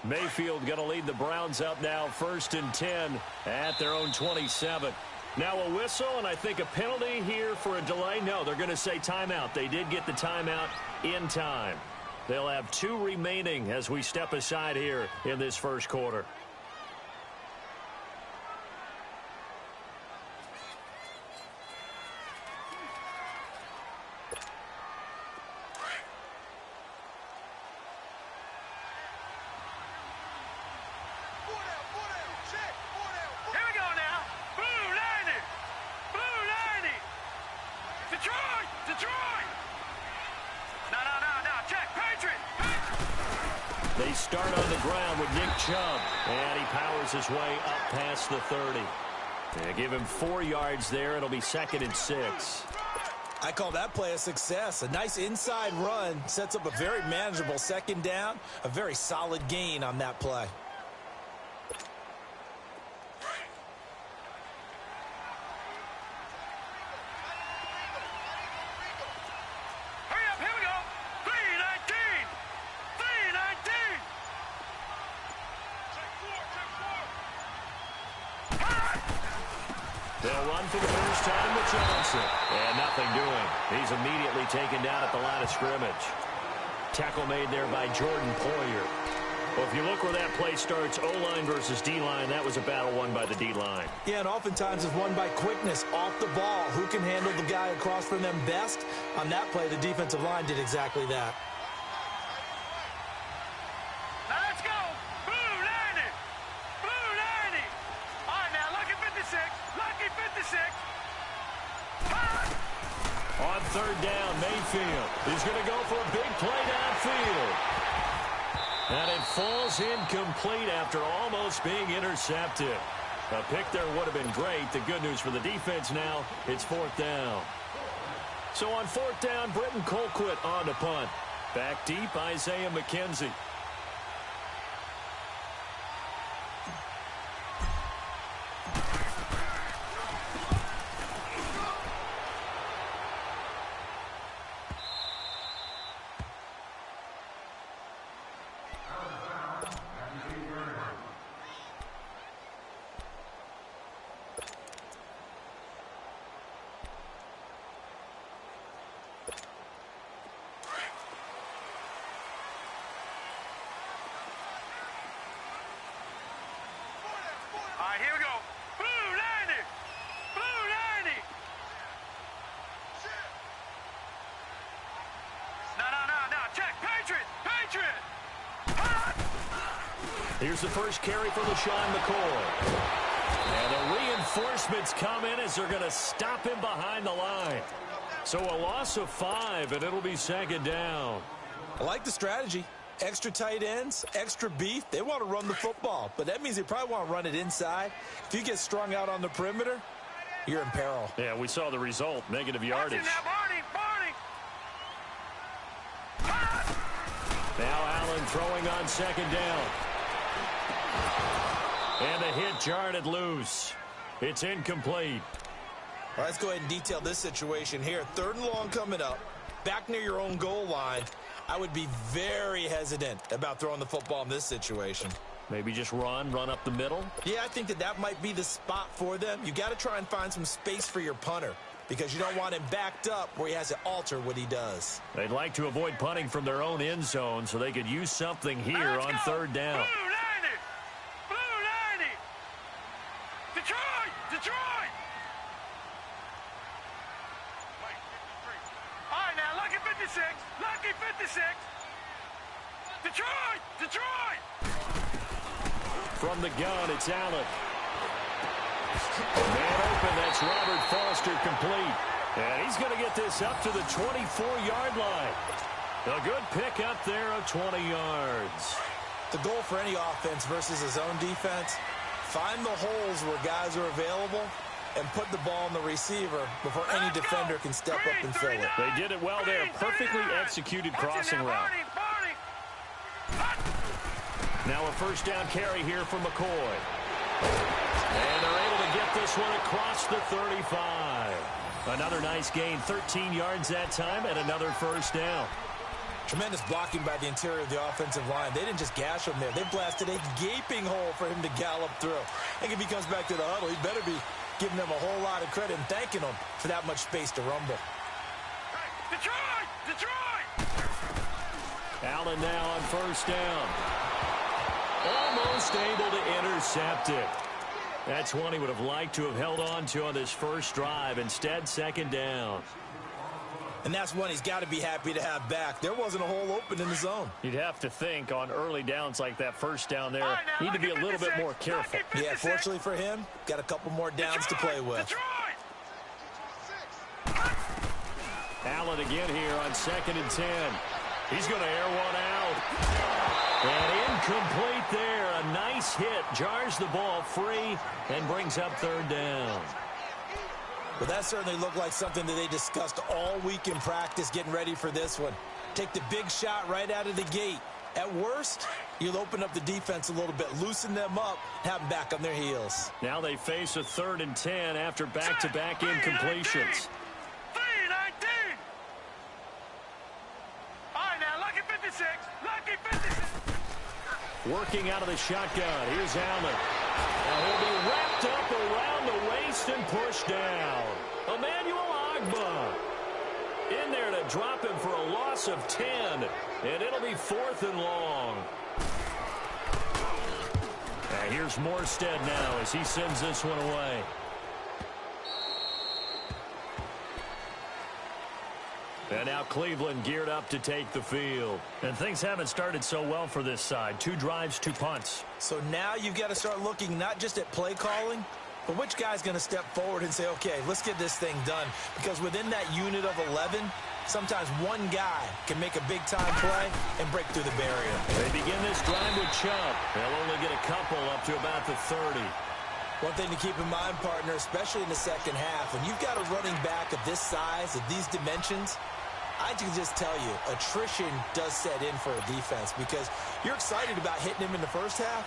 Mayfield going to lead the Browns up now 1st and 10 at their own 27. Now a whistle and I think a penalty here for a delay. No, they're going to say timeout. They did get the timeout in time. They'll have 2 remaining as we step aside here in this first quarter. They start on the ground with Nick Chubb, and he powers his way up past the 30. They give him 4 yards there. It'll be 2nd and 6. I call that play a success. A nice inside run sets up a very manageable 2nd down, a very solid gain on that play. They'll run for the first time with Johnson. And nothing doing. He's immediately taken down at the line of scrimmage. Tackle made there by Jordan Poyer. Well, if you look where that play starts, O-line versus D-line, that was a battle won by the D-line. Yeah, and oftentimes it's won by quickness off the ball. Who can handle the guy across from them best? On that play, the defensive line did exactly that. On 3rd down, Mayfield is going to go for a big play downfield. And it falls incomplete after almost being intercepted. A pick there would have been great. The good news for the defense now, it's 4th down. So on 4th down, Britton Colquitt on to punt. Back deep, Isaiah McKenzie. Here we go. Blue 90. Blue 90. No. Check. Patriot. Here's the first carry for LaShawn McCoy. And the reinforcements come in as they're going to stop him behind the line. So a loss of 5, and it'll be 2nd down. I like the strategy. Extra tight ends, extra beef. They want to run the football, but that means they probably want to run it inside. If you get strung out on the perimeter, you're in peril. Yeah, we saw the result, negative yardage. Now Allen throwing on 2nd down. And the hit jarred it loose. It's incomplete. All right, let's go ahead and detail this situation here. 3rd and long coming up, back near your own goal line. I would be very hesitant about throwing the football in this situation. Maybe just run up the middle? Yeah, I think that might be the spot for them. You got to try and find some space for your punter because you don't want him backed up where he has to alter what he does. They'd like to avoid punting from their own end zone so they could use something here on 3rd down. Blue 90. Detroit. All right, now, lucky 56. Detroit. From the gun, it's Allen. Man open, that's Robert Foster complete. And he's going to get this up to the 24-yard line. A good pick up there of 20 yards. The goal for any offense versus his own defense, find the holes where guys are available and put the ball in the receiver before any defender can step up and fill it. They did it well there. Perfectly executed crossing route. Now a 1st down carry here for McCoy. And they're able to get this one across the 35. Another nice gain, 13 yards that time, and another 1st down. Tremendous blocking by the interior of the offensive line. They didn't just gash him there. They blasted a gaping hole for him to gallop through. I think if he comes back to the huddle, he better be giving them a whole lot of credit and thanking them for that much space to rumble. Hey, Detroit! Detroit! Allen now on first down. Almost able to intercept it. That's one he would have liked to have held on to on this first drive. Instead, second down. And that's one he's got to be happy to have back. There wasn't a hole open in the zone. You'd have to think on early downs like that first down there, need to be a little bit more careful. Yeah, fortunately for him, got a couple more downs to play with. Allen again here on 2nd and 10. He's going to air one out. And incomplete there. A nice hit. Jars the ball free and brings up 3rd down. Well, that certainly looked like something that they discussed all week in practice getting ready for this one. Take the big shot right out of the gate. At worst, you'll open up the defense a little bit, loosen them up, have them back on their heels. Now they face a 3rd and 10 after back-to-back incompletions. 3-19. All right, now, lucky 56. Lucky 56. Working out of the shotgun. Here's Allen. Now he'll be wrapped up around the waist and pushed down. Emmanuel Ogbah in there to drop him for a loss of 10. And it'll be 4th and long. Now here's Morstead now as he sends this one away. And now Cleveland geared up to take the field. And things haven't started so well for this side. 2 drives, 2 punts. So now you've got to start looking not just at play calling, but which guy's going to step forward and say, okay, let's get this thing done. Because within that unit of 11, sometimes one guy can make a big-time play and break through the barrier. They begin this drive with Chubb. They'll only get a couple up to about the 30. One thing to keep in mind, partner, especially in the second half, when you've got a running back of this size, of these dimensions, I can just tell you, attrition does set in for a defense because you're excited about hitting him in the first half.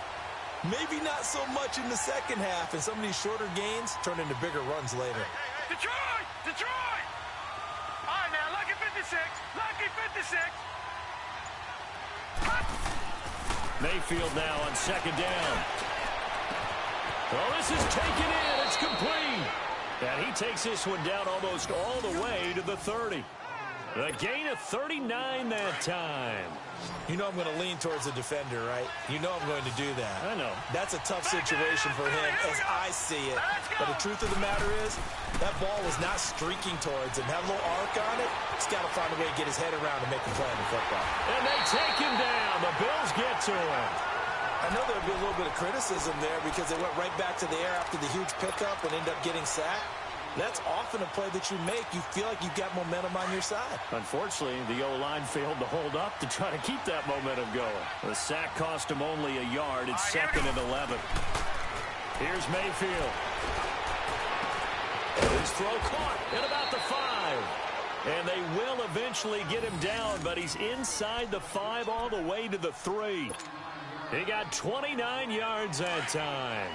Maybe not so much in the second half, and some of these shorter gains turn into bigger runs later. Detroit! Detroit! All right, now, lucky 56. Lucky 56. Mayfield now on 2nd down. Oh, this is taken in. It's complete. And he takes this one down almost all the way to the 30. A gain of 39 that time. You know I'm going to lean towards the defender, right? You know I'm going to do that. I know. That's a tough situation for him as I see it. But the truth of the matter is, that ball was not streaking towards him. Have a little arc on it. He's got to find a way to get his head around and make a play on the football. And they take him down. The Bills get to him. I know there'll be a little bit of criticism there because they went right back to the air after the huge pickup and ended up getting sacked. That's often a play that you make. You feel like you've got momentum on your side. Unfortunately, the O-line failed to hold up to try to keep that momentum going. The sack cost him only a yard. It's 2nd and 11. Here's Mayfield. His throw caught at about the 5. And they will eventually get him down, but he's inside the 5 all the way to the 3. He got 29 yards that time.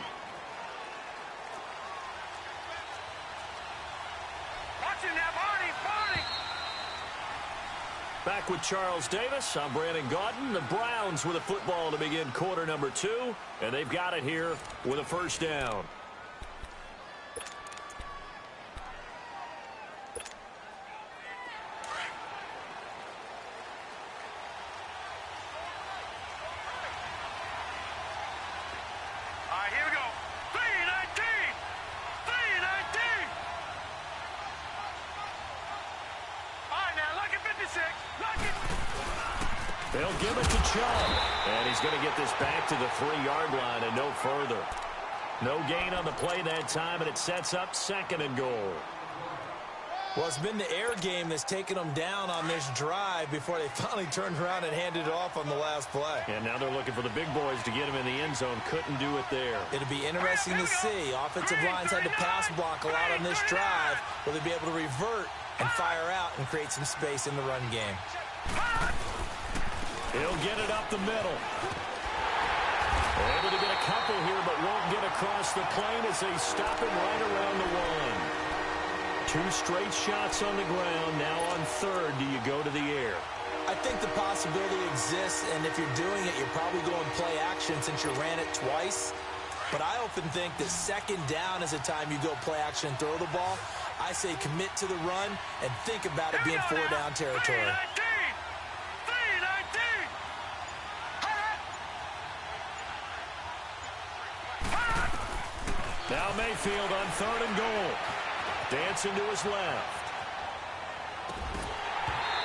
Back with Charles Davis. I'm Brandon Gaudin. The Browns with a football to begin quarter number 2. And they've got it here with a first down. All right, here we go. 3-19. 3-19. All right, now, lucky 56. They'll give it to Chubb. And he's going to get this back to the 3-yard line and no further. No gain on the play that time, and it sets up 2nd and goal. Well, it's been the air game that's taken them down on this drive before they finally turned around and handed it off on the last play. And now they're looking for the big boys to get him in the end zone. Couldn't do it there. It'll be interesting to see. Offensive lines had to pass block a lot on this drive. Will they be able to revert and fire out and create some space in the run game? He'll get it up the middle. Able to get a couple here, but won't get across the plane as they stop him right around the 1. 2 straight shots on the ground. Now on 3rd, do you go to the air? I think the possibility exists, and if you're doing it, you're probably going play action since you ran it twice. But I often think that second down is a time you go play action and throw the ball. I say commit to the run and think about it being four-down territory. 3-19. Now Mayfield on 3rd and goal. Dancing to his left.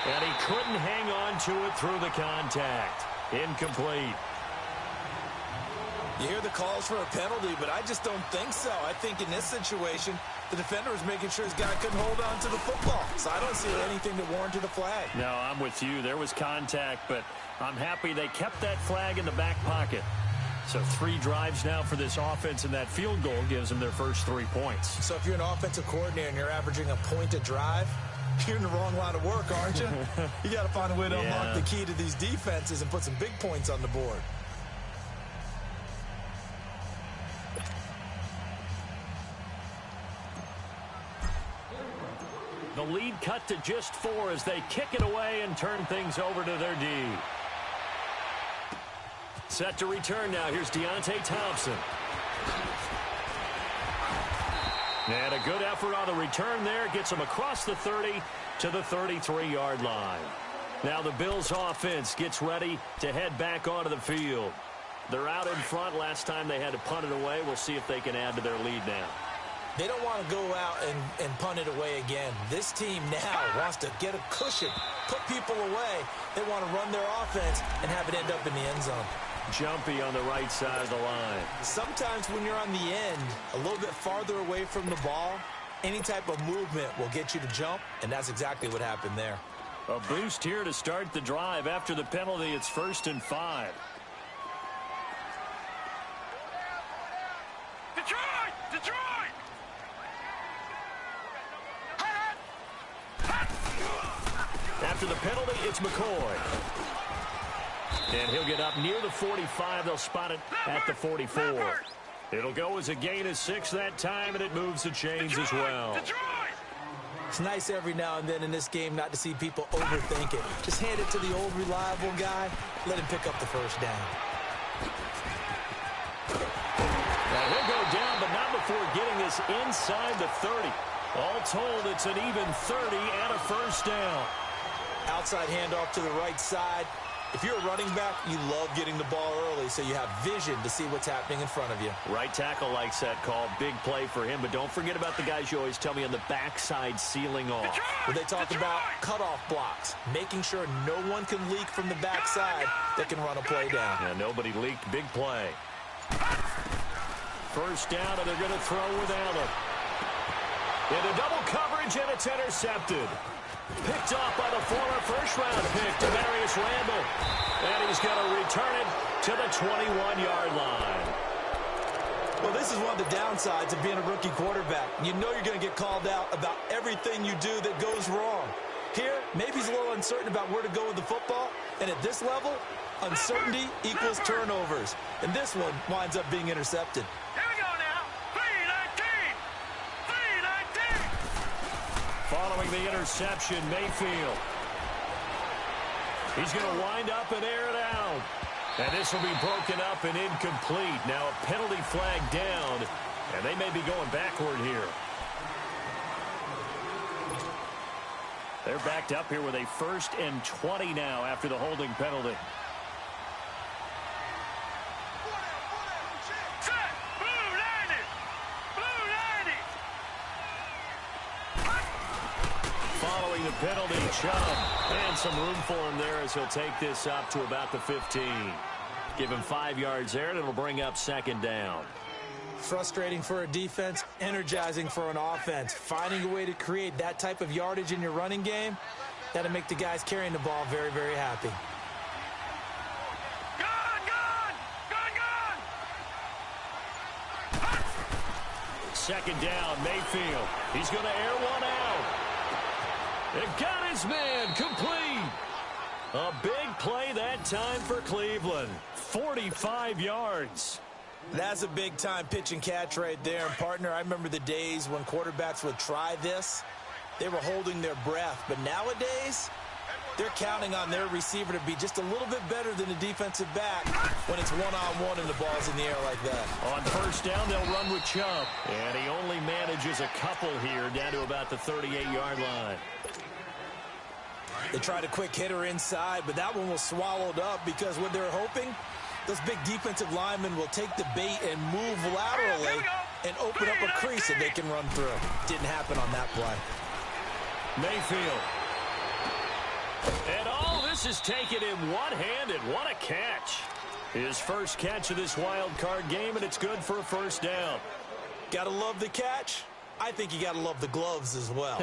And he couldn't hang on to it through the contact. Incomplete. You hear the calls for a penalty, but I just don't think so. I think in this situation, the defender was making sure his guy couldn't hold on to the football. So I don't see anything that warranted a flag. No, I'm with you. There was contact, but I'm happy they kept that flag in the back pocket. So 3 drives now for this offense, and that field goal gives them their first 3 points. So if you're an offensive coordinator and you're averaging a point a drive, you're in the wrong line of work, aren't you? You got to find a way to unlock the key to these defenses and put some big points on the board. The lead cut to just 4 as they kick it away and turn things over to their D. Set to return now. Here's Deontay Thompson. And a good effort on the return there. Gets him across the 30 to the 33-yard line. Now the Bills offense gets ready to head back onto the field. They're out in front. Last time they had to punt it away. We'll see if they can add to their lead now. They don't want to go out and punt it away again. This team now wants to get a cushion, put people away. They want to run their offense and have it end up in the end zone. Jumpy on the right side of the line. Sometimes when you're on the end, a little bit farther away from the ball, any type of movement will get you to jump, and that's exactly what happened there. A boost here to start the drive. After the penalty, it's 1st and 5. Detroit! Detroit! After the penalty, it's McCoy. And he'll get up near the 45. They'll spot it at the 44. It'll go as a gain of 6 that time, and it moves the chains as well. Detroit! It's nice every now and then in this game not to see people overthink it. Just hand it to the old reliable guy. Let him pick up the first down. Now he'll go down, but not before getting this inside the 30. All told, it's an even 30 and a first down. Outside handoff to the right side. If you're a running back, you love getting the ball early so you have vision to see what's happening in front of you. Right tackle likes that call. Big play for him, but don't forget about the guys you always tell me on the backside sealing off. Where they talk about cutoff blocks, making sure no one can leak from the backside that can run a play down. Yeah, nobody leaked. Big play. First down, and they're going to throw with Allen. Into double coverage, and it's intercepted. Picked off by the former first-round pick, Demarius Randall. And he's going to return it to the 21-yard line. Well, this is one of the downsides of being a rookie quarterback. You know you're going to get called out about everything you do that goes wrong. Here, maybe he's a little uncertain about where to go with the football. And at this level, uncertainty equals turnovers. And this one winds up being intercepted. Here we go now. 3-19. 3-19. Following the interception, Mayfield. He's going to wind up and air it out. And this will be broken up and incomplete. Now a penalty flag down, and they may be going backward here. They're backed up here with a 1st and 20 now after the holding penalty. Set. Blue 90. Blue 90. Following the penalty, Chubb. And some room for him there as he'll take this up to about the 15. Give him 5 yards there, and it'll bring up 2nd down. Frustrating for a defense, energizing for an offense. Finding a way to create that type of yardage in your running game, that'll make the guys carrying the ball very, very happy. Gone. 2nd down, Mayfield. He's going to air one out. They've got his man complete. A big play that time for Cleveland. 45 yards. That's a big-time pitch and catch right there. And, partner, I remember the days when quarterbacks would try this. They were holding their breath. But nowadays, They're counting on their receiver to be just a little bit better than the defensive back when it's one-on-one and the ball's in the air like that. On first down, they'll run with Chubb. And he only manages a couple here down to about the 38-yard line. They tried a quick hitter inside, but that one was swallowed up because what they're hoping, those big defensive linemen will take the bait and move laterally and open up a crease that they can run through. Didn't happen on that play. Mayfield. And all this is taken in one-handed. What a catch. His first catch of this wild card game, and it's good for a first down. Gotta love the catch. I think you gotta love the gloves as well.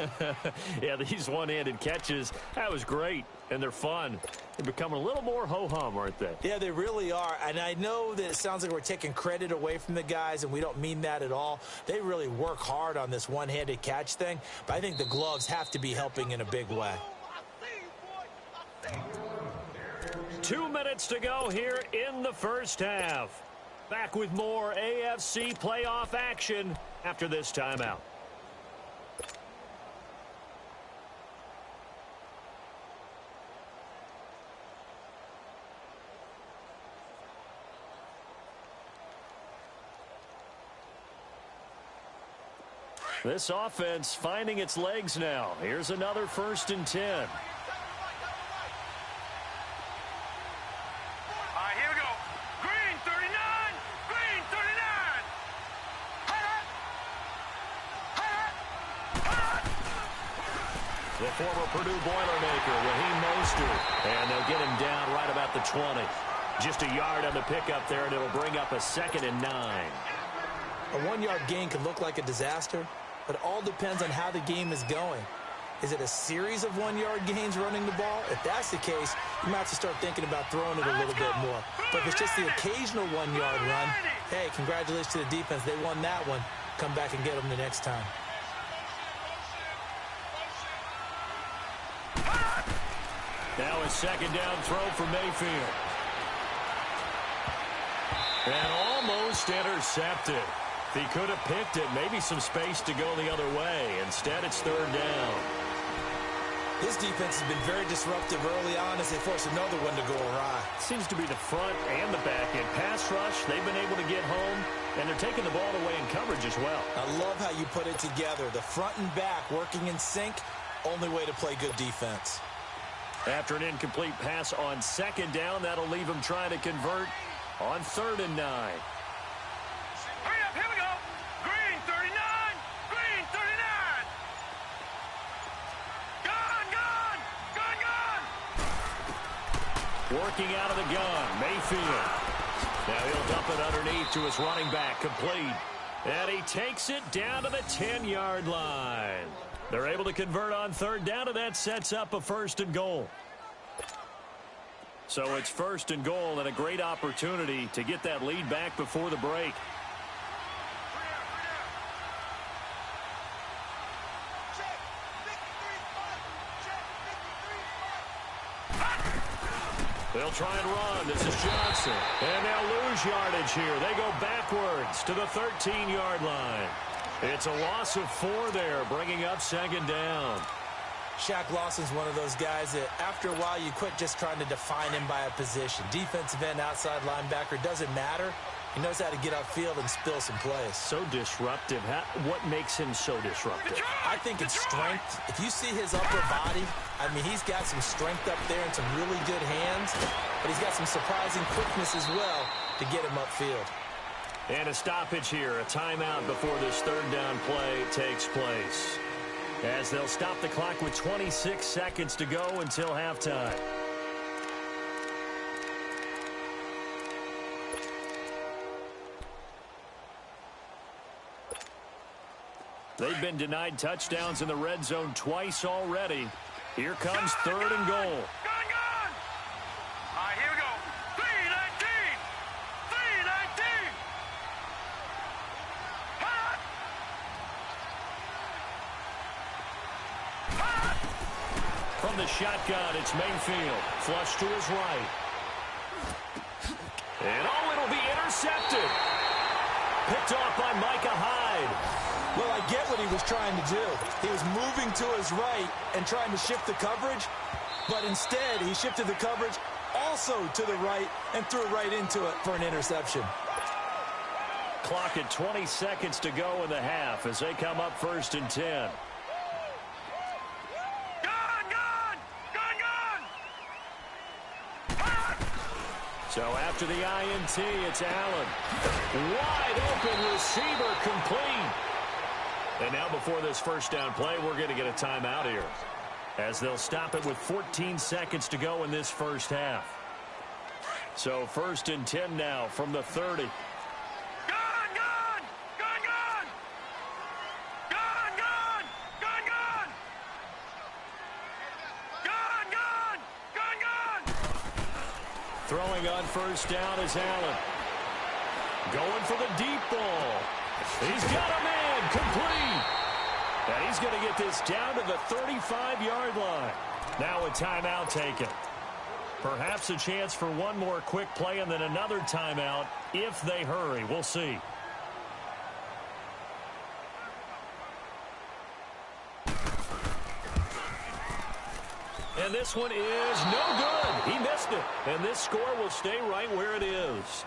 Yeah, these one-handed catches, that was great, and they're fun. They're becoming a little more ho-hum, aren't they? Yeah, they really are, and I know that it sounds like we're taking credit away from the guys, and we don't mean that at all. They really work hard on this one-handed catch thing, but I think the gloves have to be helping in a big way. 2 minutes to go here in the first half. Back with more AFC playoff action after this timeout. This offense finding its legs now. Here's another 1st and 10. The former Purdue Boilermaker, Raheem Mostert. And they'll get him down right about the 20. Just a yard on the pickup there, and it'll bring up a 2nd and 9. A 1-yard gain can look like a disaster, but it all depends on how the game is going. Is it a series of 1-yard gains running the ball? If that's the case, you might have to start thinking about throwing it a little bit more. But if it's just the occasional 1-yard run, hey, congratulations to the defense. They won that one. Come back and get them the next time. Now a 2nd down throw for Mayfield. And almost intercepted. If he could have picked it, maybe some space to go the other way. Instead, it's 3rd down. This defense has been very disruptive early on as they force another one to go awry. Seems to be the front and the back end. Pass rush, they've been able to get home, and they're taking the ball away in coverage as well. I love how you put it together. The front and back working in sync, only way to play good defense. After an incomplete pass on 2nd down, that'll leave him trying to convert on 3rd and 9. Hurry up, here we go. Green 39, green 39. Gone. Working out of the gun, Mayfield. Now he'll dump it underneath to his running back, complete. And he takes it down to the 10-yard line. They're able to convert on 3rd down, and that sets up a 1st and goal. So it's 1st and goal and a great opportunity to get that lead back before the break. They'll try and run. This is Johnson. And they'll lose yardage here. They go backwards to the 13-yard line. It's a loss of 4 there, bringing up 2nd down. Shaq Lawson's one of those guys that after a while you quit just trying to define him by a position. Defensive end, outside linebacker, doesn't matter. He knows how to get upfield and spill some plays. So disruptive. What makes him so disruptive? I think it's strength. If you see his upper body, I mean, he's got some strength up there and some really good hands, but he's got some surprising quickness as well to get him upfield. And a stoppage here, a timeout before this 3rd down play takes place. As they'll stop the clock with 26 seconds to go until halftime. They've been denied touchdowns in the red zone twice already. Here comes 3rd and goal. Gone. All right, here we go. 319. 319. Hot. Hot. From the shotgun, it's Mayfield. Flush to his right. And it'll be intercepted. Picked off by Micah Hyde. Well, I get what he was trying to do. He was moving to his right and trying to shift the coverage. But instead, he shifted the coverage also to the right and threw right into it for an interception. Clock at 20 seconds to go in the half as they come up 1st and 10. So after the INT, it's Allen. Wide open receiver complete. And now before this first down play, we're going to get a timeout here, as they'll stop it with 14 seconds to go in this first half. So 1st and 10 now from the 30. Throwing on 1st down is Allen. Going for the deep ball. He's got a man complete. And he's going to get this down to the 35-yard line. Now a timeout taken. Perhaps a chance for one more quick play and then another timeout if they hurry. We'll see. And this one is no good. He missed it. And this score will stay right where it is.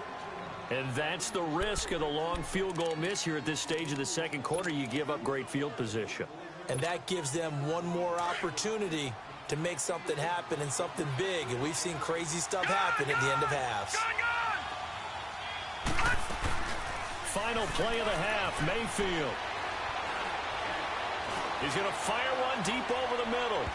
And that's the risk of the long field goal miss here at this stage of the second quarter. You give up great field position. And that gives them one more opportunity to make something happen and something big. And we've seen crazy stuff happen at the end of halves. Final play of the half, Mayfield. He's going to fire one deep over the middle.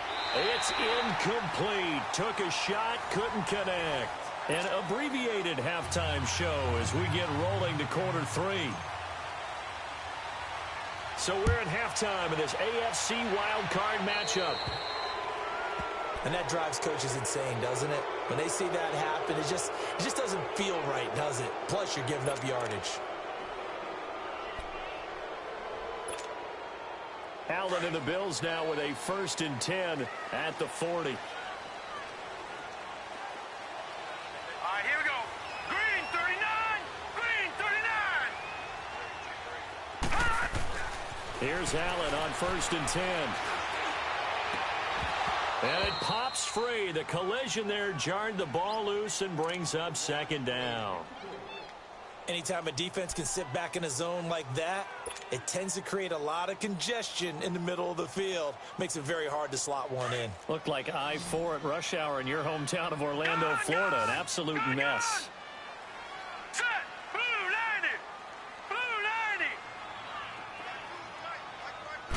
It's incomplete. Took a shot, couldn't connect. An abbreviated halftime show as we get rolling to quarter 3. So we're at halftime in this AFC wildcard matchup. And that drives coaches insane, doesn't it? When they see that happen, it just doesn't feel right, does it? Plus, you're giving up yardage. Allen and the Bills now with a 1st and 10 at the 40. All right, here we go. Green 39. Green 39. Here's Allen on 1st and 10. And it pops free. The collision there jarred the ball loose and brings up 2nd down. Anytime a defense can sit back in a zone like that, it tends to create a lot of congestion in the middle of the field. Makes it very hard to slot one in. Looked like I-4 at rush hour in your hometown of Orlando, Florida. An absolute mess. Set. Blue 90. Blue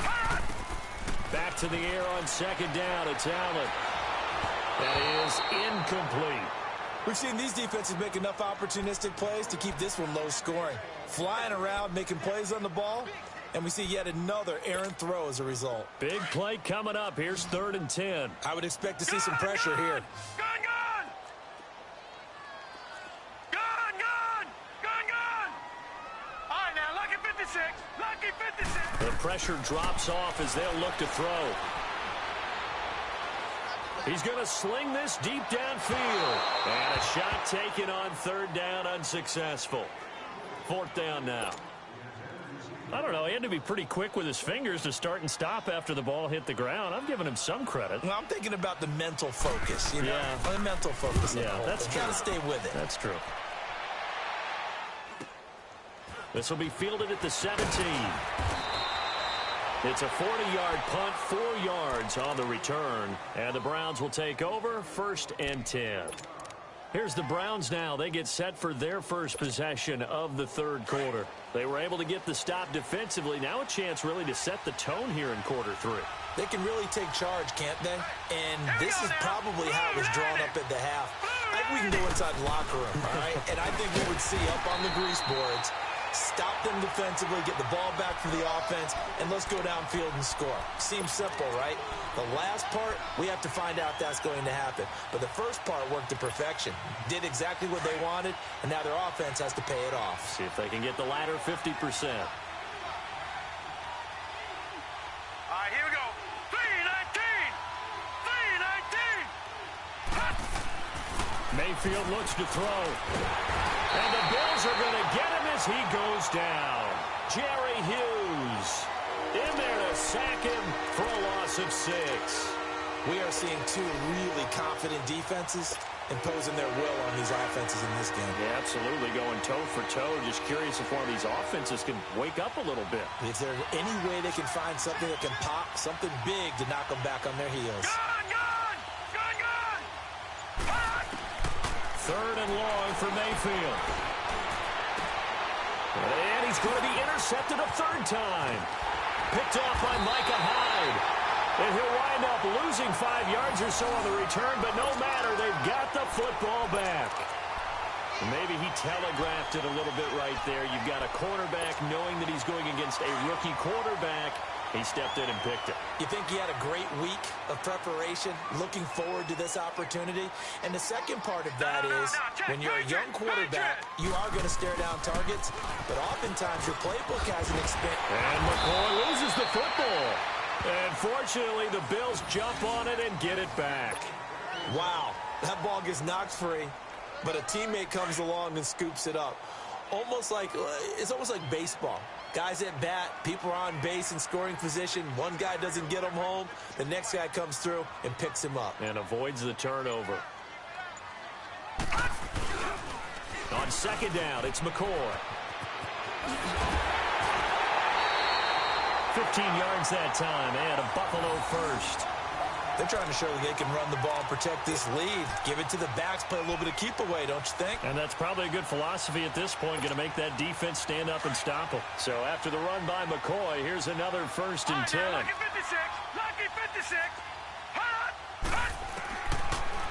90. Back to the air on 2nd down. It's Allen. That is incomplete. We've seen these defenses make enough opportunistic plays to keep this one low scoring. Flying around, making plays on the ball, and we see yet another errant throw as a result. Big play coming up. Here's 3rd and 10. I would expect to see some pressure here. Gun! All right, now, lucky 56. Lucky 56. The pressure drops off as they'll look to throw. He's going to sling this deep downfield. And a shot taken on 3rd down, unsuccessful. 4th down now. I don't know. He had to be pretty quick with his fingers to start and stop after the ball hit the ground. I'm giving him some credit. Well, I'm thinking about the mental focus. You know? Yeah. The mental focus. Yeah, that's true. Got to stay with it. That's true. This will be fielded at the 17. It's a 40-yard punt, 4 yards on the return. And the Browns will take over 1st and 10. Here's the Browns now. They get set for their first possession of the 3rd quarter. They were able to get the stop defensively. Now a chance really to set the tone here in quarter 3. They can really take charge, can't they? And this is probably how it was drawn up at the half. I think we can go inside the locker room, all right? And I think we would see up on the grease boards, stop them defensively, get the ball back for the offense, and let's go downfield and score. Seems simple, right? The last part, we have to find out if that's going to happen. But the first part worked to perfection. Did exactly what they wanted, and now their offense has to pay it off. See if they can get the latter 50%. All right, here we go. 3-19. 3-19. Mayfield looks to throw. And the Bills are going to get him as he goes down. Jerry Hughes in there to sack him for a loss of 6. We are seeing two really confident defenses imposing their will on these offenses in this game. Yeah, absolutely, going toe for toe. Just curious if one of these offenses can wake up a little bit. Is there any way they can find something that can pop, something big to knock them back on their heels? Gone! Third and long for Mayfield. And he's going to be intercepted a third time. Picked off by Micah Hyde. And he'll wind up losing 5 yards or so on the return, but no matter, they've got the football back. Maybe he telegraphed it a little bit right there. You've got a cornerback knowing that he's going against a rookie quarterback. He stepped in and picked it. You think he had a great week of preparation, looking forward to this opportunity? And the second part of that is, when you're a young quarterback, you are going to stare down targets, but oftentimes your playbook hasn't expanded. And McCoy loses the football. And fortunately, the Bills jump on it and get it back. Wow, that ball gets knocked free, but a teammate comes along and scoops it up. It's almost like baseball. Guys at bat, people are on base in scoring position. One guy doesn't get him home. The next guy comes through and picks him up. And avoids the turnover. On second down, it's McCoy. 15 yards that time, and a Buffalo first. They're trying to show that they can run the ball and protect this lead. Give it to the backs, play a little bit of keep away, don't you think? And that's probably a good philosophy at this point, going to make that defense stand up and stop them. So after the run by McCoy, here's another 1st and 10. Lucky 56. Lucky 56.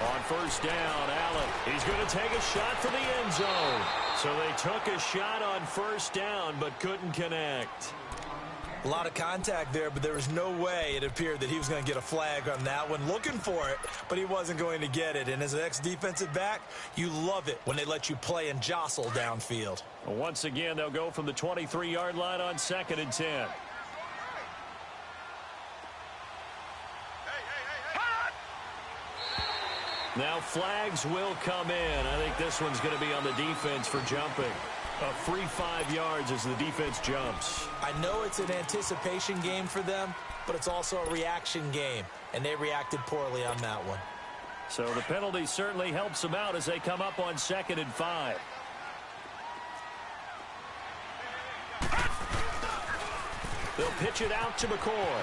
On first down, Allen. He's going to take a shot for the end zone. So they took a shot on first down, but couldn't connect. A lot of contact there, but there was no way it appeared that he was going to get a flag on that one. Looking for it, but he wasn't going to get it. And as an ex-defensive back, you love it when they let you play and jostle downfield. Once again, they'll go from the 23-yard line on 2nd and 10. Now flags will come in. I think this one's going to be on the defense for jumping. A free 5 yards as the defense jumps. I know it's an anticipation game for them, but it's also a reaction game, and they reacted poorly on that one. So the penalty certainly helps them out as they come up on 2nd and 5. They'll pitch it out to McCoy.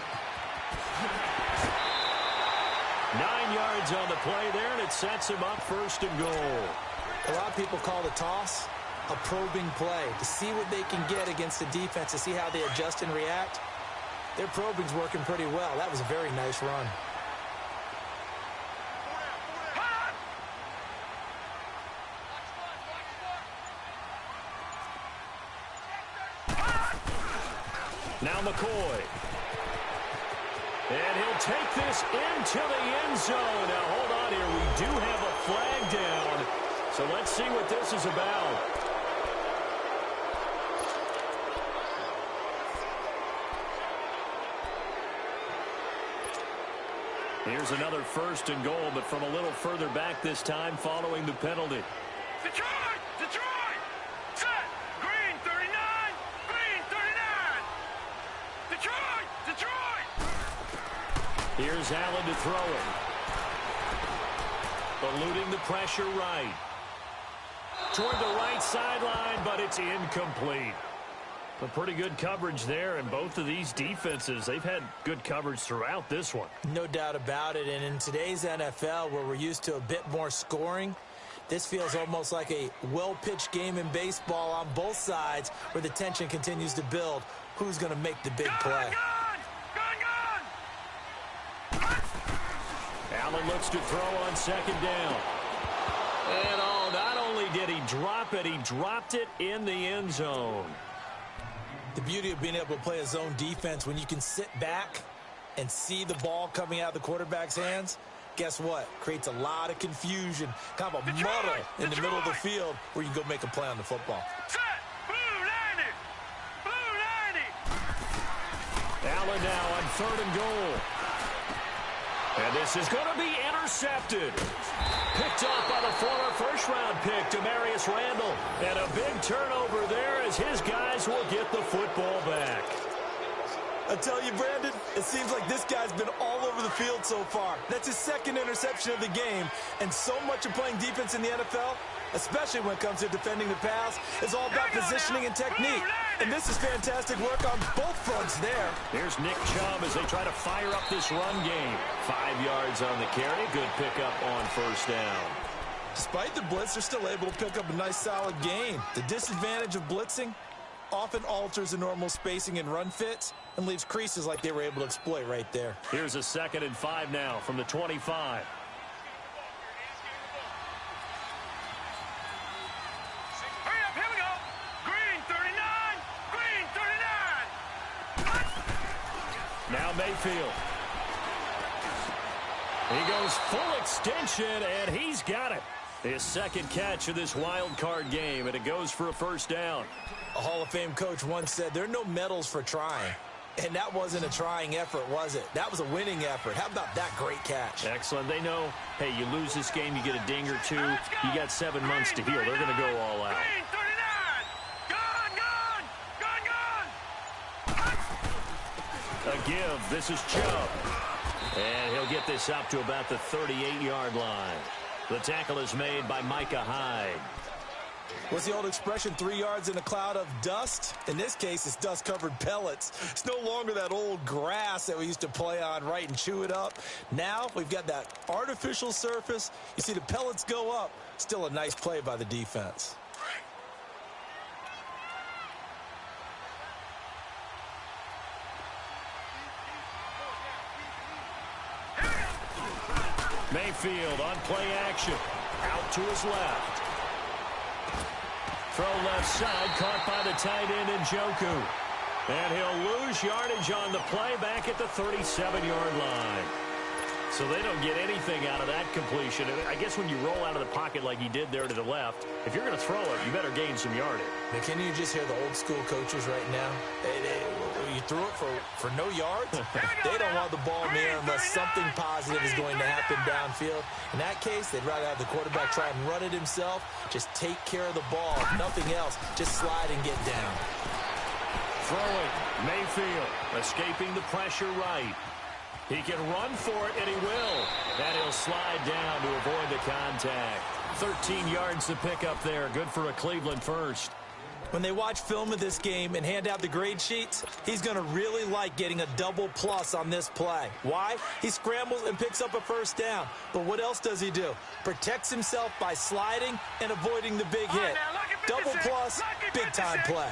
9 yards on the play there, and it sets him up 1st and goal. A lot of people call the toss a probing play to see what they can get against the defense, to see how they adjust and react. Their probing's working pretty well. That was a very nice run. Now McCoy. And he'll take this into the end zone. Now hold on here. We do have a flag down. So let's see what this is about. Here's another 1st and goal, but from a little further back this time following the penalty. Detroit! Detroit! Set! Green 39! Green 39! Detroit! Detroit! Here's Allen to throw it. Eluding the pressure right. Toward the right sideline, but it's incomplete. A pretty good coverage there, and both of these defenses, they've had good coverage throughout this one. No doubt about it, and in today's NFL, where we're used to a bit more scoring, this feels almost like a well-pitched game in baseball on both sides, where the tension continues to build. Who's going to make the big play? Allen looks to throw on 2nd down. And not only did he drop it, he dropped it in the end zone. The beauty of being able to play a zone defense, when you can sit back and see the ball coming out of the quarterback's hands, guess what? Creates a lot of confusion, kind of a muddle in the middle of the field where you can go make a play on the football. Set! Blue 90! Blue 90! Allen now on 3rd and goal. And this is going to be intercepted. Picked off by the former first-round pick, Demarius Randall. And a big turnover there as his guys will get the football back. I tell you, Brandon, it seems like this guy's been all over the field so far. That's his second interception of the game, and so much of playing defense in the NFL, especially when it comes to defending the pass, is all about positioning and technique. And this is fantastic work on both fronts there. Here's Nick Chubb as they try to fire up this run game. 5 yards on the carry. Good pickup on first down. Despite the blitz, they're still able to pick up a nice, solid gain. The disadvantage of blitzing often alters the normal spacing and run fits and leaves creases like they were able to exploit right there. Here's a 2nd and 5 now from the 25. Hurry up, here we go. Green 39. Green 39. Now Mayfield. He goes full extension, and he's got it. His second catch of this wild card game, and it goes for a first down. A Hall of Fame coach once said, there are no medals for trying. And that wasn't a trying effort, was it? That was a winning effort. How about that great catch? Excellent. They know, hey, you lose this game, you get a ding or two. You got 7 months to heal. They're going to go all out. Green 39. Gone. A give. This is Chubb. And he'll get this up to about the 38-yard line. The tackle is made by Micah Hyde. What's the old expression, 3 yards in a cloud of dust? In this case, it's dust-covered pellets. It's no longer that old grass that we used to play on, right, and chew it up. Now we've got that artificial surface. You see the pellets go up. Still a nice play by the defense. Mayfield on play action. Out to his left. Throw left side, caught by the tight end Njoku. And he'll lose yardage on the play back at the 37-yard line. So they don't get anything out of that completion. I guess when you roll out of the pocket like he did there to the left, if you're going to throw it, you better gain some yardage. Now, can you just hear the old school coaches right now? You threw it for no yards? They don't want the ball in the air unless something positive is going to happen downfield. In that case, they'd rather have the quarterback try and run it himself. Just take care of the ball. If nothing else, just slide and get down. Throwing. Mayfield escaping the pressure right. He can run for it, and he will. And he'll slide down to avoid the contact. 13 yards to pick up there. Good for a Cleveland first. When they watch film of this game and hand out the grade sheets, he's going to really like getting a double plus on this play. Why? He scrambles and picks up a first down. But what else does he do? Protects himself by sliding and avoiding the big hit. Double plus, big-time play.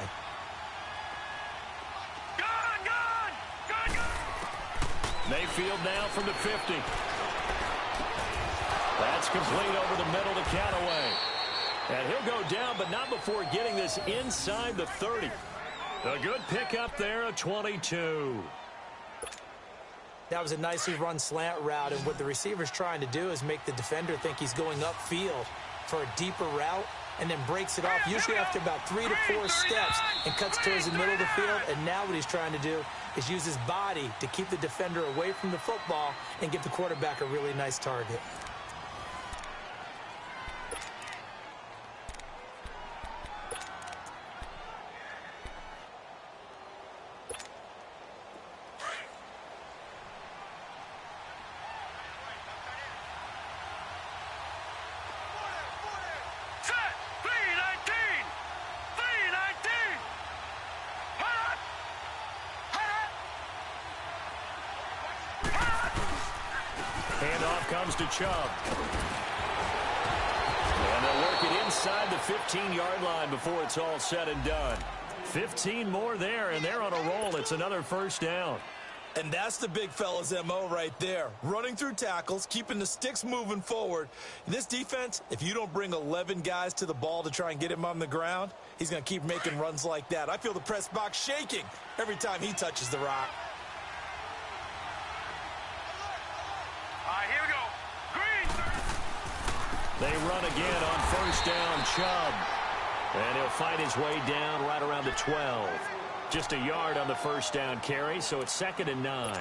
Mayfield now from the 50. That's complete over the middle to Callaway. And he'll go down, but not before getting this inside the 30. A good pickup there, a 22. That was a nicely run slant route, and what the receiver's trying to do is make the defender think he's going upfield for a deeper route, and then breaks it off, usually after about 3 to 4 steps, and cuts towards the middle of the field. And now what he's trying to do is use his body to keep the defender away from the football and give the quarterback a really nice target. Handoff comes to Chubb. And they'll work it inside the 15-yard line before it's all said and done. 15 more there, and they're on a roll. It's another first down. And that's the big fella's MO right there. Running through tackles, keeping the sticks moving forward. This defense, if you don't bring 11 guys to the ball to try and get him on the ground, he's going to keep making runs like that. I feel the press box shaking every time he touches the rock. Here we go. Green. They run again on first down, Chubb. And he'll fight his way down right around the 12. Just a yard on the first down carry, so it's 2nd and 9.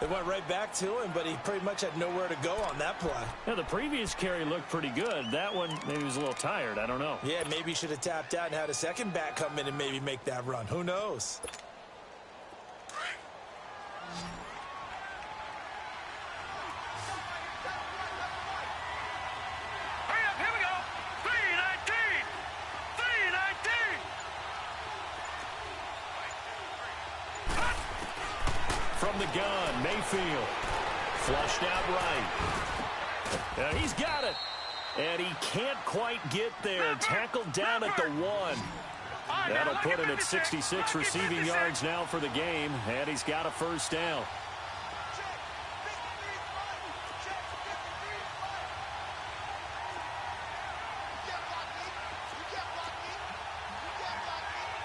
They went right back to him, but he pretty much had nowhere to go on that play. Now, the previous carry looked pretty good. That one, maybe he was a little tired. I don't know. Yeah, maybe he should have tapped out and had a second back come in and maybe make that run. Who knows? from the gun. Mayfield flushed out right. He's got it. And he can't quite get there. Tackled down at the 1. That'll put him at 66 receiving yards now for the game. And he's got a first down.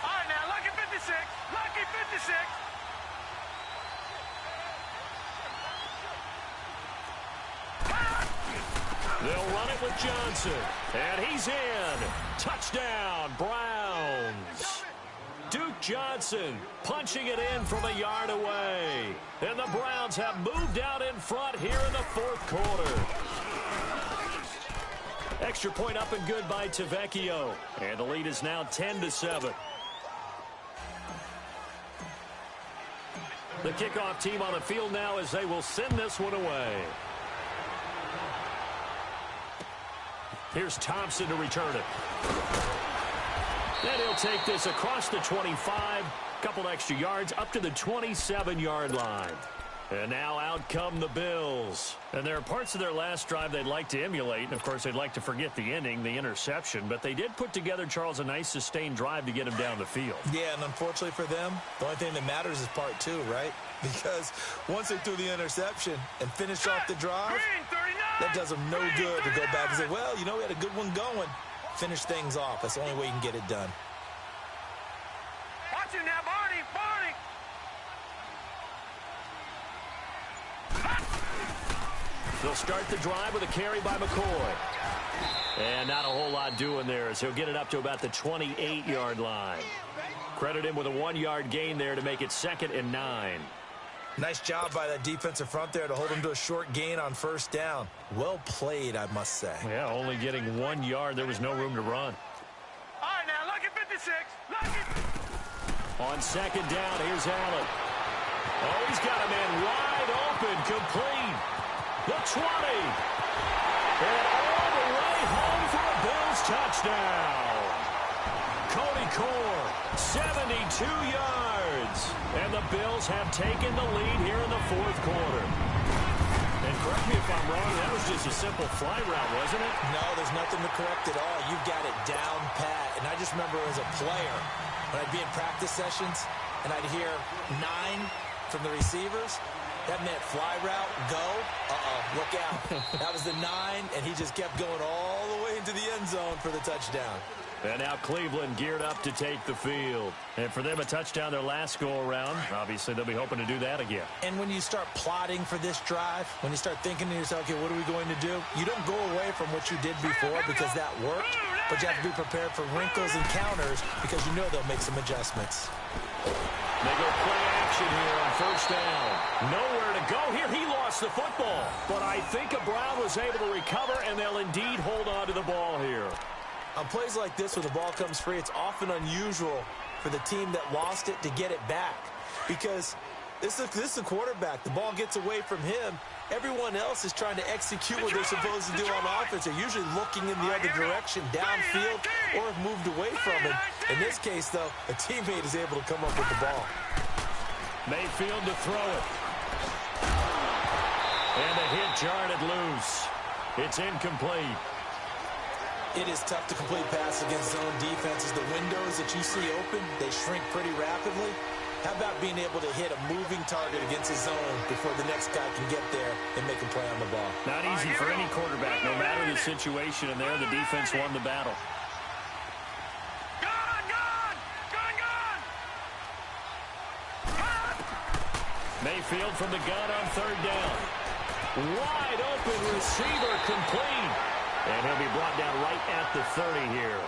All right, now, lucky 56. Lucky 56. They'll run it with Johnson. And he's in. Touchdown, Browns. Duke Johnson punching it in from a yard away. And the Browns have moved out in front here in the fourth quarter. Extra point up and good by Tavecchio. And the lead is now 10-7. The kickoff team on the field now as they will send this one away. Here's Thompson to return it. And he'll take this across the 25. Couple extra yards up to the 27-yard line. And now out come the Bills. And there are parts of their last drive they'd like to emulate. And, of course, they'd like to forget the ending, the interception. But they did put together, Charles, a nice sustained drive to get him down the field. Yeah, and unfortunately for them, the only thing that matters is part 2, right? Because once they threw the interception and finished off the drive, that does them no good to go back and say, well, you know, we had a good one going. Finish things off. That's the only way you can get it done. Watch it now, Barney. Barney. They'll start the drive with a carry by McCoy. And not a whole lot doing there as he'll get it up to about the 28-yard line. Credit him with a 1-yard gain there to make it 2nd and 9. Nice job by that defensive front there to hold him to a short gain on first down. Well played, I must say. Yeah, only getting 1 yard. There was no room to run. All right, now, lucky 56. Lucky. On 2nd down, here's Allen. Oh, he's got a man wide open, complete. The 20. And all the way home for a Bills touchdown. Cody Core, 72 yards. And the Bills have taken the lead here in the fourth quarter. And correct me if I'm wrong, that was just a simple fly route, wasn't it? No, there's nothing to correct at all. You've got it down pat. And I just remember as a player, when I'd be in practice sessions, and I'd hear 9 from the receivers, that meant fly route, go, look out. That was the 9, and he just kept going all the way into the end zone for the touchdown. And now Cleveland geared up to take the field. And for them, a touchdown their last go-around. Obviously, they'll be hoping to do that again. And when you start plotting for this drive, when you start thinking to yourself, okay, what are we going to do? You don't go away from what you did before because that worked, but you have to be prepared for wrinkles and counters because you know they'll make some adjustments. They go play action here on first down. Nowhere to go here. He lost the football. But I think Brown was able to recover, and they'll indeed hold on to the ball here. On plays like this where the ball comes free, it's often unusual for the team that lost it to get it back. Because this is a quarterback. The ball gets away from him. Everyone else is trying to execute what they're supposed to do on offense. They're usually looking in the other direction, downfield, or have moved away from him. In this case, though, a teammate is able to come up with the ball. Mayfield to throw it. And the hit jarred it loose. It's incomplete. It is tough to complete pass against zone defenses. The windows that you see open, they shrink pretty rapidly. How about being able to hit a moving target against a zone before the next guy can get there and make a play on the ball? Not easy for any quarterback, no matter the situation. And there, the defense won the battle. Mayfield from the gun on third down. Wide open receiver complete. And he'll be brought down right at the 30 here.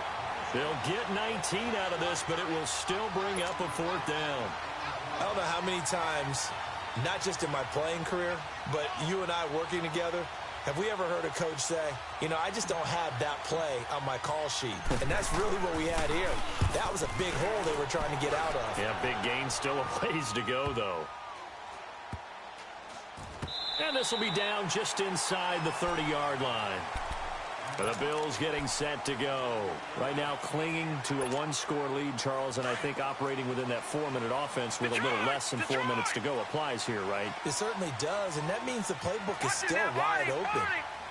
They'll get 19 out of this, but it will still bring up a fourth down. I don't know how many times, not just in my playing career, but you and I working together, have we ever heard a coach say, you know, I just don't have that play on my call sheet. And that's really what we had here. That was a big hole they were trying to get out of. Yeah, big gain, still a ways to go, though. And this will be down just inside the 30-yard line. The Bills getting set to go. Right now clinging to a one-score lead, Charles, and I think operating within that 4-minute offense with a little less than 4 minutes to go applies here, right? It certainly does, and that means the playbook is still wide open.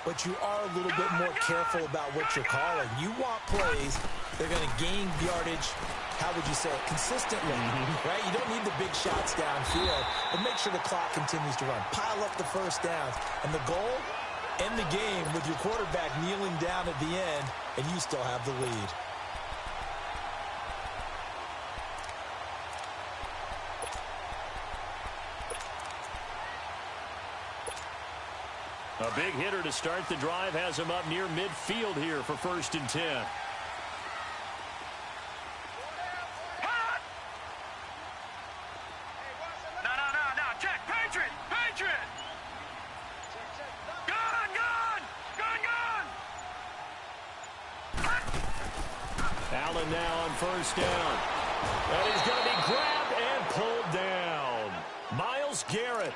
But you are a little bit more careful about what you're calling. You want plays that are going to gain yardage, how would you say it, consistently, right? You don't need the big shots downfield, but make sure the clock continues to run. Pile up the first downs. And the goal, end the game with your quarterback kneeling down at the end, and you still have the lead. A big hitter to start the drive has him up near midfield here for 1st and 10. No. Check. Patriot. Gun. Allen now on 1st down. And he's going to be grabbed and pulled down. Myles Garrett.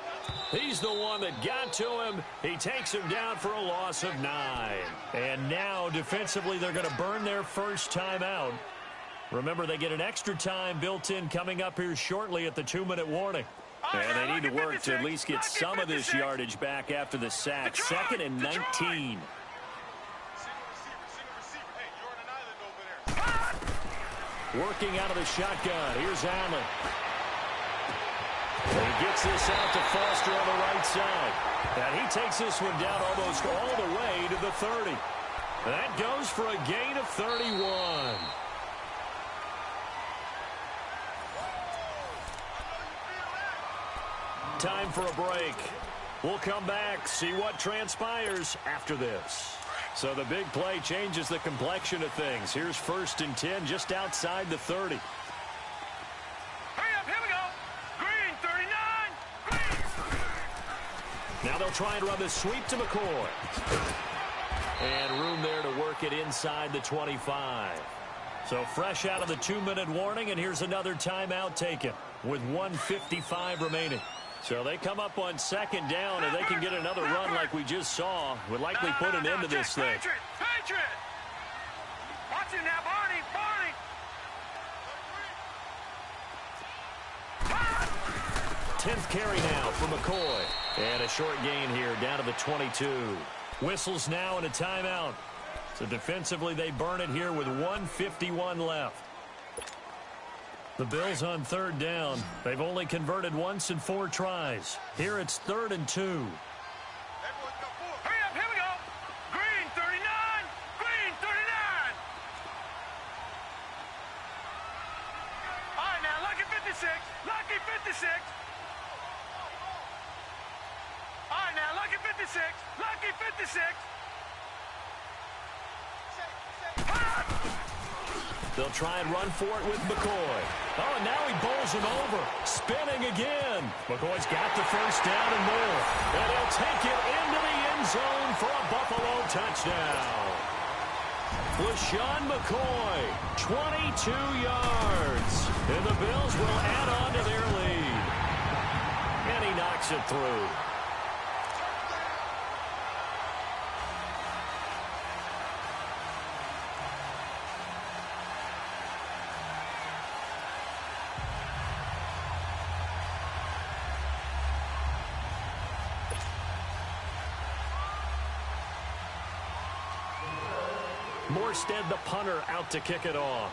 He's the one that got to him. He takes him down for a loss of 9. And now, defensively, they're going to burn their first timeout. Remember, they get an extra time built in coming up here shortly at the 2-minute warning. And they need to work to at least get some of this yardage back after the sack. 2nd and 19. Working out of the shotgun. Here's Allen. And he gets this out to Foster on the right side. And he takes this one down almost all the way to the 30. That goes for a gain of 31. Time for a break. We'll come back, see what transpires after this. So the big play changes the complexion of things. Here's 1st and 10 just outside the 30. Now they'll try and run the sweep to McCoy. And room there to work it inside the 25. So fresh out of the 2-minute warning, and here's another timeout taken with 1:55 remaining. So they come up on 2nd down, and they can get another run like we just saw. Would likely put an end to this thing. Patriot! Watch it now, Barney! 10th carry now for McCoy. And a short gain here down to the 22. Whistles now and a timeout. So defensively they burn it here with 1:51 left. The Bills on 3rd down. They've only converted once in 4 tries. Here it's 3rd and 2. Hurry up, here we go! Green, 39! Green, 39! All right, now, lucky 56! Lucky 56! All right, now, lucky 56! Lucky 56! They'll try and run for it with McCoy. Oh, and now he bowls him over. Spinning again. McCoy's got the 1st down and more. And he'll take it into the end zone for a Buffalo touchdown. Fl1pmode McCoy, 22 yards. And the Bills will add on to their lead. And he knocks it through. Morstead, the punter, out to kick it off.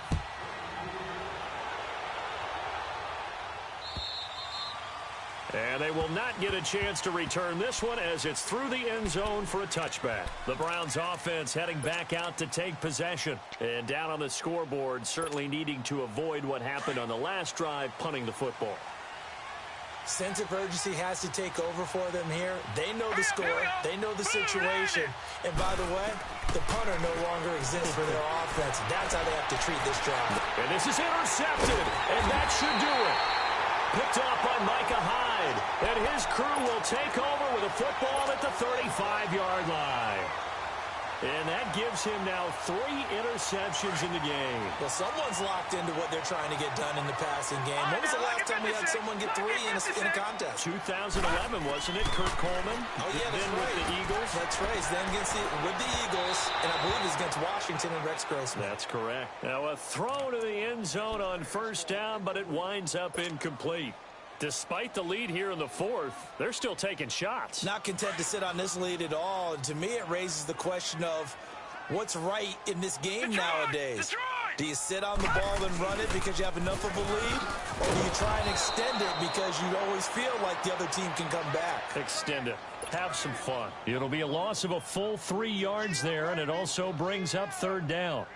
And they will not get a chance to return this one as it's through the end zone for a touchback. The Browns offense heading back out to take possession. And down on the scoreboard, certainly needing to avoid what happened on the last drive, punting the football. Sense of urgency has to take over for them here. They know the score. They know the situation. And by the way, the punter no longer exists for their offense. That's how they have to treat this drive. And this is intercepted. And that should do it. Picked off by Micah Hyde. And his crew will take over with a football at the 35-yard line. And that gives him now 3 interceptions in the game. Well, someone's locked into what they're trying to get done in the passing game. When was the last time we had someone get 3 in a contest? 2011, wasn't it, Kurt Coleman? Oh, yeah, that's then right. with the Eagles. That's right. Then with the Eagles, and I believe it's against Washington and Rex Grossman. That's correct. Now a throw to the end zone on first down, but it winds up incomplete. Despite the lead here in the 4th, they're still taking shots. Not content to sit on this lead at all. And to me, it raises the question of what's right in this game nowadays. Do you sit on the ball and run it because you have enough of a lead? Or do you try and extend it because you always feel like the other team can come back? Extend it. Have some fun. It'll be a loss of a full 3 yards there, and it also brings up 3rd down.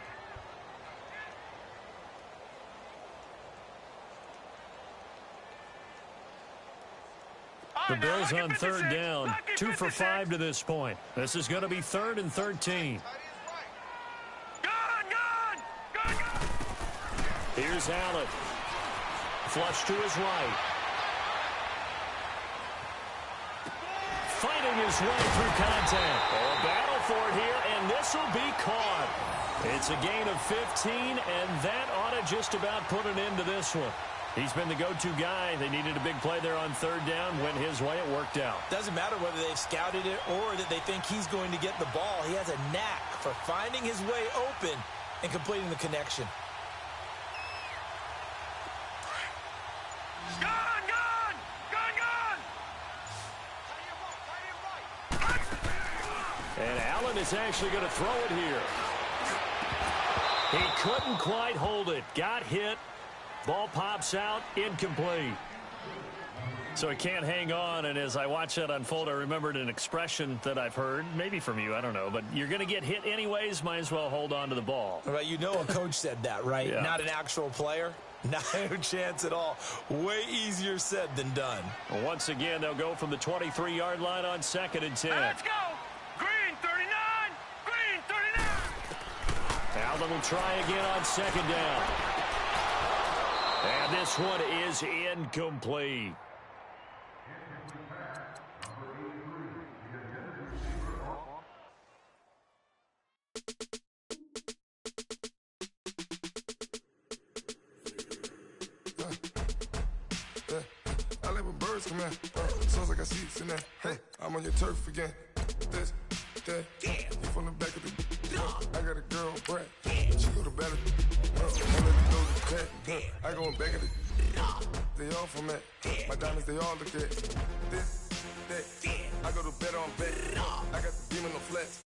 The Bills on 3rd down, 2 for 5 to this point. This is going to be 3rd and 13. Here's Allen. Flush to his right. Fighting his way through contact. Oh, a battle for it here, and this will be caught. It's a gain of 15, and that ought to just about put an end to this one. He's been the go-to guy. They needed a big play there on 3rd down. Went his way. It worked out. Doesn't matter whether they've scouted it or that they think he's going to get the ball. He has a knack for finding his way open and completing the connection. And Allen is actually going to throw it here. He couldn't quite hold it. Got hit. Ball pops out, incomplete. So he can't hang on, and as I watch that unfold, I remembered an expression that I've heard, maybe from you, I don't know, but you're going to get hit anyways, might as well hold on to the ball. Right, you know a coach said that, right? Yeah. Not an actual player. Not a chance at all. Way easier said than done. Once again, they'll go from the 23-yard line on 2nd and 10. Let's go. Green 39. Green 39. Allen will try again on 2nd down. And this one is incomplete. I like when birds come in. Sounds like I see seats in there. Hey, I'm on your turf again. This, that, you from the back of the. I got a girl, Brad. She go to battle. I go in back of the. They all from that. My diamonds, they all look at. This, that. I go to bet on bet. I got the demon on flats.